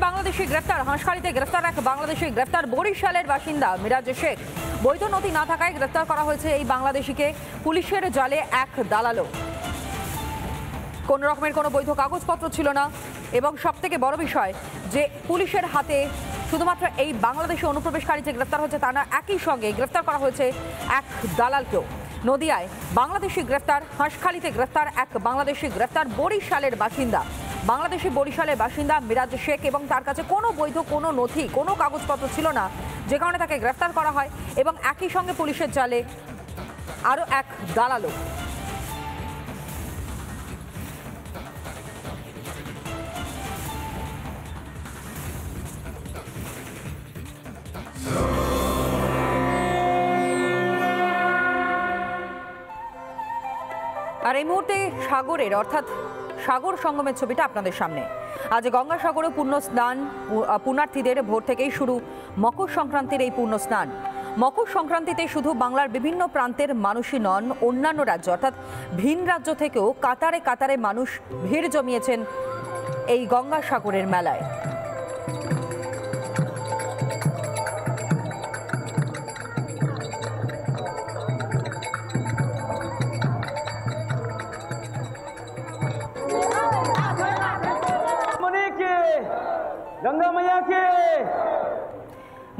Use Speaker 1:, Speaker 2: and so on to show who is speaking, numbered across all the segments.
Speaker 1: বাংলাদেশি গ্রেফতার। হাঁসখালিতে গ্রেফতার এক বাংলাদেশি গ্রেফতার বরিশালের বাসিন্দা মিরাজ শেখ। বৈধ নথি না থাকায় গ্রেফতার করা হয়েছে এই বাংলাদেশিকে। পুলিশের জালে এক দালালও। কোন রকমের কোনো বৈধ কাগজপত্র ছিল না এবং সবথেকে বড় বিষয় যে পুলিশের হাতে শুধুমাত্র এই বাংলাদেশি অনুপ্রবেশকারী যে গ্রেফতার হয়েছে তা না, একই সঙ্গে গ্রেফতার করা হয়েছে এক দালালকেও। নদিয়ায় বাংলাদেশি গ্রেফতার, হাঁসখালিতে গ্রেফতার এক বাংলাদেশি গ্রেফতার বরিশালের বাসিন্দা। বাংলাদেশি বরিশালের বাসিন্দা মিরাজ শেখ এবং তার কাছে কোনো বৈধ কোনো নথি কোনো কাগজপত্র ছিল না, যে কারণে তাকে গ্রেফতার করা হয় এবং একই সঙ্গে পুলিশের জালে আরও এক দালালও। আর এই মুহূর্তে সাগরের অর্থাৎ সাগর সঙ্গমের ছবিটা আপনাদের সামনে। আজ গঙ্গাসাগরে পূর্ণ স্নান, পুণ্যার্থীদের ভোর থেকেই শুরু মকর সংক্রান্তির এই পূর্ণ স্নান। মকর সংক্রান্তিতে শুধু বাংলার বিভিন্ন প্রান্তের মানুষই নন, অন্যান্য রাজ্য অর্থাৎ ভিন রাজ্য থেকেও কাতারে কাতারে মানুষ ভিড় জমিয়েছেন এই গঙ্গাসাগরের মেলায়।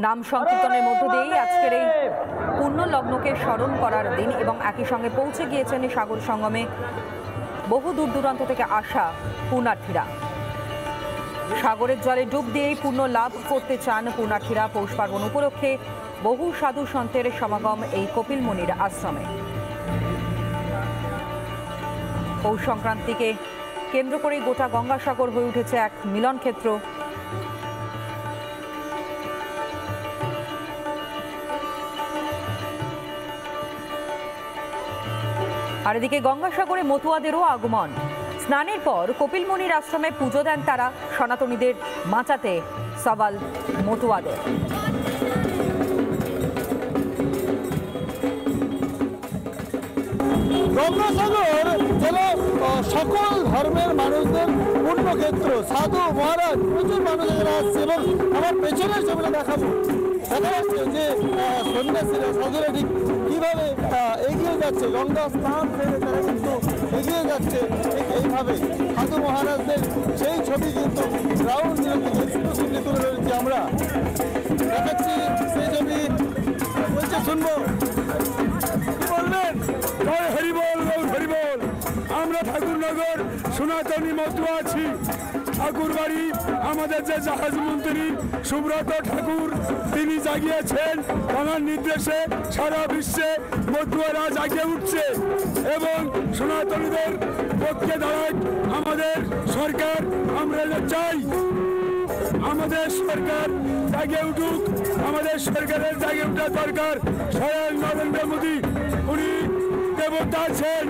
Speaker 1: নাম সংকীর্তনের মধ্য দিয়েই আজকের এই পূর্ণ লগ্নকে স্মরণ করার দিন এবং একই সঙ্গে পৌঁছে গিয়েছেন সাগর সঙ্গমে বহু দূর দূরান্ত থেকে আসা পুণ্যার্থীরা। সাগরের জলে ডুব দিয়েই পূর্ণ লাভ করতে চান পুণ্যার্থীরা। পৌষ পার্বণ উপলক্ষে বহু সাধু সন্তের সমাগম এই কপিলমুনির আশ্রমে। পৌষ সংক্রান্তিকে কেন্দ্র করে গোটা গঙ্গাসাগর হয়ে উঠেছে এক মিলন ক্ষেত্র। আর এদিকে গঙ্গাসাগরে মতুয়াদেরও আগমন। স্নানের পর কপিলমুনির আশ্রমে পুজো দেন তারা। সনাতনীদের বাঁচাতে সওয়াল মতুয়াদের।
Speaker 2: গঙ্গাসাগর যেন সকল ধর্মের মানুষদের পূর্ণক্ষেত্র। সাধু মহারাজ প্রচুর মানুষ এখানে আসছে এবং আমার পেছনের ছবিটা দেখাবো। দেখা যাচ্ছে যে সন্ন্যাসীরা সাধুরা ঠিক কীভাবে এগিয়ে যাচ্ছে, গঙ্গা স্নান ফেলে তারা কিন্তু এগিয়ে যাচ্ছে ঠিক এইভাবে। সাধু মহারাজদের সেই ছবি কিন্তু গ্রাউন্ড জিরো থেকে এক্সক্লুসিভলি তুলে ধরেছি আমরা। দেখাচ্ছি সেই ছবি, বলছে শুনবো কি বলবেন।
Speaker 3: জয় হরিবল, গৌর হরিবল। আমরা ঠাকুরনগর সনাতনী মতুয়া আছি। ঠাকুর বাড়ি আমাদের যে জাহাজ মন্ত্রী সুব্রত ঠাকুর, তিনি জাগিয়েছেন তাঁর নির্দেশে সারা বিশ্বে মতুয়ারা জাগিয়ে উঠছে এবং সনাতনীদের পক্ষে দাঁড়ায় আমাদের সরকার। আমরা চাই আমাদের সরকার জাগিয়ে উঠুক, আমাদের সরকারের জাগিয়ে ওঠা দরকার। স্বয়ং নরেন্দ্র মোদী, উনি দেবতা আছেন,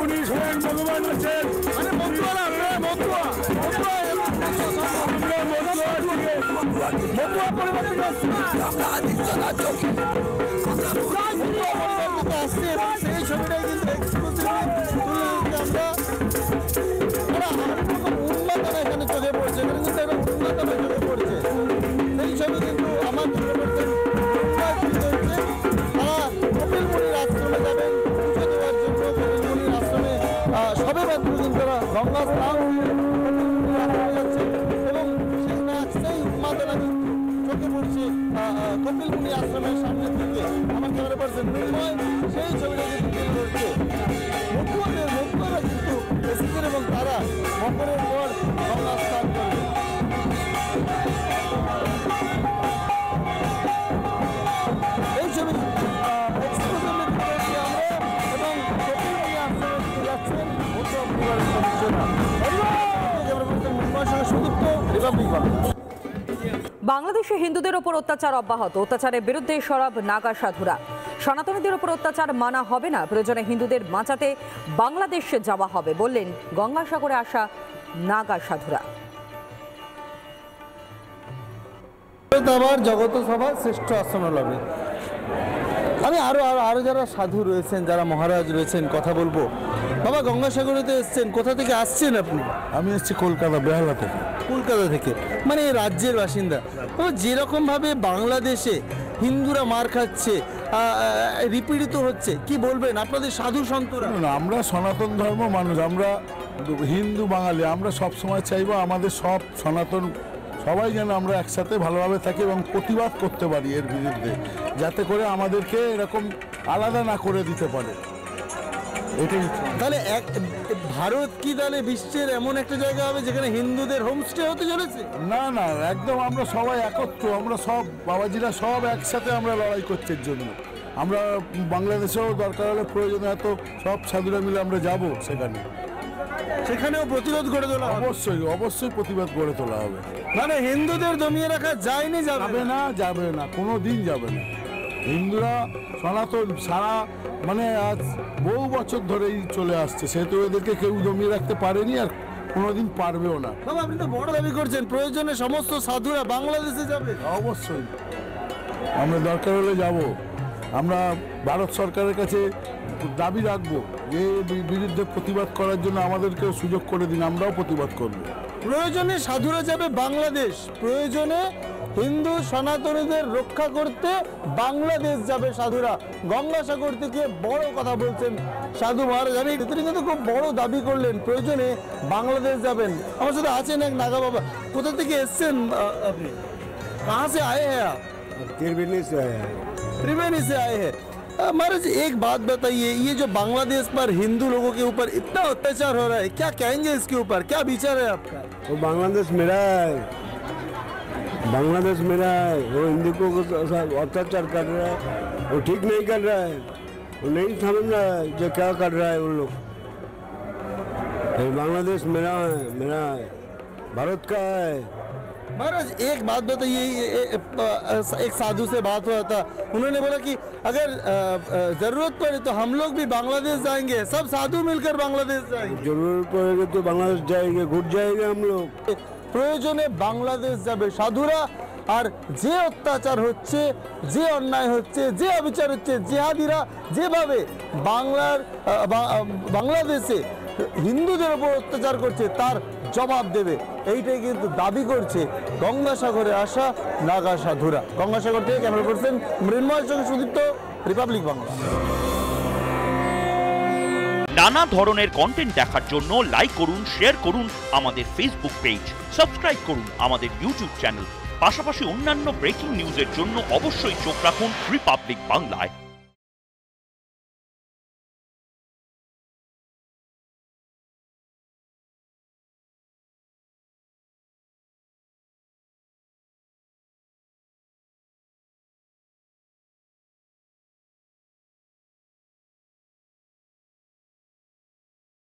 Speaker 3: উনি স্বয়ং ভগবান আছেন।
Speaker 2: সেই ছবিটাই কিন্তু উন্নত এখানে চোখে পড়ছে, এখানে কিন্তু একটা উন্নত চোখে পড়ছে। সেই ছবি কিন্তু আমার চোখে পড়ছে। তারা কপিলমুনির আশ্রমে যাবেন পুজো দেওয়ার জন্য। কপিলমুনির আশ্রমে সবে মাত্র কিন্তু তারা গঙ্গা স্নান যাচ্ছে এবং সেই উন্মাদনা চোখে পড়ছে কপিলমুনি আশ্রমের সামনের দিকে। আমার ক্যামেরা পার্সন মৃন্ময় সেই ছবিটা কিন্তু তুলে ধরছে। মতুয়ারা কিন্তু এসেছেন এবং তারা মকরের পর গঙ্গা স্নান করবে। এই ছবি এক্সক্লুসিভলি তুলে ধরছি আমরা এবং কপিলমুনি আশ্রমে দিকে যাচ্ছেন মতুয়া পরিবারের সদস্যরা। ক্যামেরা পার্সন মৃন্ময়ের সঙ্গে সুদীপ্ত, রিপাবলিক বাংলা।
Speaker 1: বাংলাদেশে হিন্দুদের ওপর অত্যাচার অব্যাহত। অত্যাচারের বিরুদ্ধে সরব নাগা সাধুরা। সনাতনীদের ওপর অত্যাচার মানা হবে না, প্রয়োজনে হিন্দুদের বাঁচাতে বাংলাদেশে যাওয়া হবে বললেন গঙ্গাসাগরে আসা নাগা সাধুরা।
Speaker 2: জগত সভা শ্রেষ্ঠ আসন লবে। আমি আরো যারা সাধু রয়েছেন, যারা মহারাজ রয়েছেন কথা বলবো। বাবা গঙ্গাসাগরেতে এসছেন, কোথা থেকে আসছেন আপনি?
Speaker 3: আমি এসেছি কলকাতা বেহালা থেকে।
Speaker 2: কলকাতা থেকে, মানে এই রাজ্যের বাসিন্দা। তো যেরকমভাবে বাংলাদেশে হিন্দুরা মার খাচ্ছে, রিপীড়িত হচ্ছে, কি বলবেন আপনাদের সাধু সন্তরা?
Speaker 4: না, আমরা সনাতন ধর্ম মানুষ, আমরা হিন্দু বাঙালি, আমরা সব সময় চাইবো আমাদের সব সনাতন সবাই যেন আমরা একসাথে ভালোভাবে থাকি এবং প্রতিবাদ করতে পারি এর বিরুদ্ধে, যাতে করে আমাদেরকে এরকম আলাদা না করে দিতে পারে। এটাই
Speaker 2: তাহলে ভারত কি তাহলে বিশ্বের এমন একটা জায়গা হবে যেখানে হিন্দুদের হোমস্টে হতে চলেছে?
Speaker 4: না না, একদম আমরা সবাই একত্র, আমরা সব বাবাজিরা সব একসাথে আমরা লড়াই করছি এর জন্য। আমরা বাংলাদেশেও দরকার হলে প্রয়োজনে এত সব সাধুরা মিলে আমরা যাব
Speaker 2: সেখানেও প্রতিরোধ গড়ে তোলা হবে?
Speaker 4: অবশ্যই অবশ্যই প্রতিবাদ গড়ে তোলা হবে।
Speaker 2: মানে হিন্দুদের দমিয়ে রাখা যায়নি,
Speaker 4: যাবে না, যাবে না, কোনো দিন যাবে না। হিন্দুরা সনাতন সারা মানে আজ বহু বছর ধরেই চলে আসছে, সেহেতু এদেরকে কেউ দমিয়ে রাখতে পারেনি আর কোনোদিন পারবেও না।
Speaker 2: বাবা, আপনি তো বড় দাবি করছেন প্রয়োজনে সমস্ত সাধুরা বাংলাদেশে যাবে।
Speaker 4: অবশ্যই আমরা দরকার হলে যাব। আমরা ভারত সরকারের কাছে দাবি রাখবো যে বিরুদ্ধে প্রতিবাদ করার জন্য আমাদেরকে সুযোগ করে দিন, আমরাও প্রতিবাদ করব।
Speaker 2: প্রয়োজনে সাধুরা যাবে বাংলাদেশ, প্রয়োজনে হিন্দু সনাতনীদের রক্ষা করতে বাংলাদেশ যাবে সাধুরা। গঙ্গাসাগর থেকে বড় কথা বলছেন সাধু মহারাজ। আমি তিনি কিন্তু খুব বড় দাবি করলেন, প্রয়োজনে বাংলাদেশ যাবেন। আমার সাথে আছেন এক নাগা বাবা। কোথা থেকে এসছেন আপনি? কাহা সে আয়ে হ্যাঁ? आप
Speaker 5: त्रिवेणी से आए हैं।
Speaker 2: त्रिवेणी से आए हैं। महाराज एक बात बताइए, ये जो बांग्लादेश पर हिंदू लोगों के ऊपर इतना अत्याचार हो रहा है, क्या कहेंगे इसके ऊपर? क्या विचार है आपका?
Speaker 5: वो बांग्लादेश मेरा है, बांग्लादेश मेरा है। वो हिंदू को अत्याचार कर रहा है, वो ठीक नहीं कर रहा है, वो नहीं समझ रहा है जो क्या कर रहा है उन लोग। बांग्लादेश मेरा है, मेरा है, भारत का है।
Speaker 2: महाराज एक बात बताइए, एक साधु से बात हुआ था, उन्होंने बोला कि अगर जरूरत पड़े तो हम लोग भी बांग्लादेश जाएंगे, सब साधु मिलकर बांग्लादेश जाएंगे।
Speaker 5: जरूरत पड़ेगी तो बांग्लादेश जाएंगे, घुट जाएंगे हम लोग।
Speaker 2: প্রয়োজনে বাংলাদেশ যাবে সাধুরা। আর যে অত্যাচার হচ্ছে, যে অন্যায় হচ্ছে, যে অবিচার হচ্ছে, জিহাদিরা যেভাবে বাংলাদেশে হিন্দুদের উপর অত্যাচার করছে তার জবাব দেবে, এইটাই কিন্তু দাবি করছে গঙ্গাসাগরে আসা নাগা সাধুরা। গঙ্গাসাগর থেকে ক্যামেরা পার্সন মৃন্ময়ের সঙ্গে সুদীপ্ত, রিপাবলিক বাংলা।
Speaker 6: নানা ধরনের কন্টেন্ট দেখার জন্য লাইক করুন, শেয়ার করুন আমাদের ফেসবুক পেজ, সাবস্ক্রাইব করুন আমাদের ইউটিউব চ্যানেল। পাশাপাশি অন্যান্য ব্রেকিং নিউজের জন্য অবশ্যই চোখ রাখুন রিপাবলিক বাংলায়।